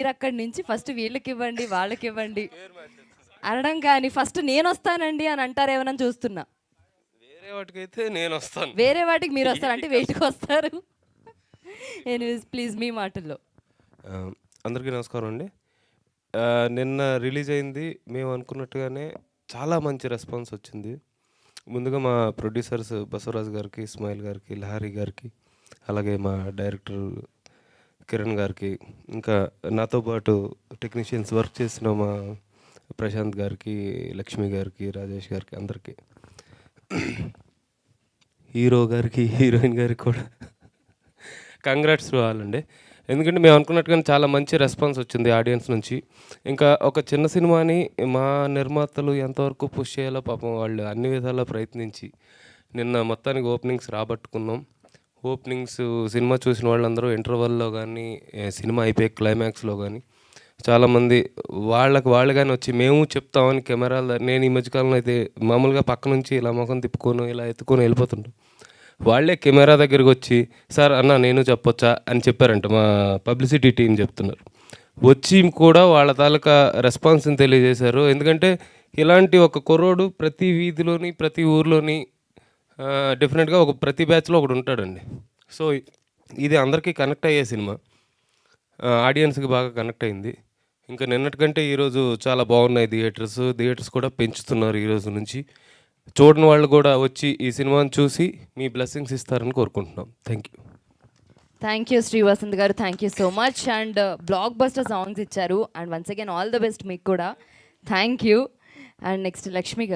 మీరు అక్కడి నుంచి ఫస్ట్ వీళ్ళకివ్వండి, వాళ్ళకివ్వండి అనడం కానీ ఫస్ట్ నేనొస్తానండి అని అంటారు ఏమన్నా చూస్తున్నా. వేరే వాటికైతే నేనొస్తాను. వేరే వాటికి మీరొస్తారు అంటే వేటికొస్తారు? ఎనీవేస్ ప్లీజ్ మీ మాటల్లో. అందరికీ నమస్కారం అండి. నిన్న రిలీజ్ అయింది. మేము అనుకున్నట్టుగానే చాలా మంచి రెస్పాన్స్ వచ్చింది. ముందుగా మా ప్రొడ్యూసర్స్ బసవరాజు గారికి, ఇస్మాయిల్ గారికి, లహరి గారికి, అలాగే మా డైరెక్టర్ కిరణ్ గారికి, ఇంకా నాతో పాటు టెక్నీషియన్స్ వర్క్ చేసిన మా ప్రశాంత్ గారికి, లక్ష్మి గారికి, రాజేష్ గారికి అందరికీ, హీరో గారికి, హీరోయిన్ గారికి కూడా కంగ్రాట్స్ వాళ్ళండి. ఎందుకంటే మేము అనుకున్నట్టుగానే చాలా మంచి రెస్పాన్స్ వచ్చింది ఆడియన్స్ నుంచి. ఇంకా ఒక చిన్న సినిమాని మా నిర్మాతలు ఎంతవరకు పుష్ చేయాలో పాపం వాళ్ళు అన్ని విధాలా ప్రయత్నించి నిన్న మొత్తానికి ఓపెనింగ్స్ రాబట్టుకున్నాం. ఓపెనింగ్స్ సినిమా చూసిన వాళ్ళందరూ ఇంటర్వెల్లో కానీ, సినిమా అయిపోయే క్లైమాక్స్లో కానీ చాలామంది వాళ్ళకి వాళ్ళుగానే వచ్చి మేము చెప్తామని కెమెరాలు, నేను ఈ మధ్యకాలంలో అయితే మామూలుగా పక్క నుంచి ఇలా ముఖం తిప్పుకొని ఇలా ఎత్తుకొని వెళ్ళిపోతుంటాం. వాళ్ళే కెమెరా దగ్గరికి వచ్చి సార్ అన్న నేను చెప్పొచ్చా అని చెప్పారంట. మా పబ్లిసిటీ టీం చెప్తున్నారు. వచ్చి కూడా వాళ్ళ తాలూకా రెస్పాన్స్ని తెలియజేశారు. ఎందుకంటే ఇలాంటి ఒక కుర్రోడు ప్రతి వీధిలోని, ప్రతి ఊర్లోని డెఫినెట్గా ఒక ప్రతి బ్యాచ్లో ఒకడు ఉంటాడండి. సో ఇది అందరికీ కనెక్ట్ అయ్యే సినిమా, ఆడియన్స్కి బాగా కనెక్ట్ అయింది. ఇంకా నిన్నటికంటే ఈరోజు చాలా బాగున్నాయి థియేటర్స్ కూడా పెంచుతున్నారు ఈరోజు నుంచి. చూడని వాళ్ళు కూడా వచ్చి ఈ సినిమాని చూసి మీ బ్లెస్సింగ్స్ ఇస్తారని కోరుకుంటున్నాం. థ్యాంక్ యూ శ్రీవసంత్ గారు, thank you so much. And blockbuster songs ఇచ్చారు. And once again all the best మీకు కూడా. Thank you. And next Lakshmi గారు.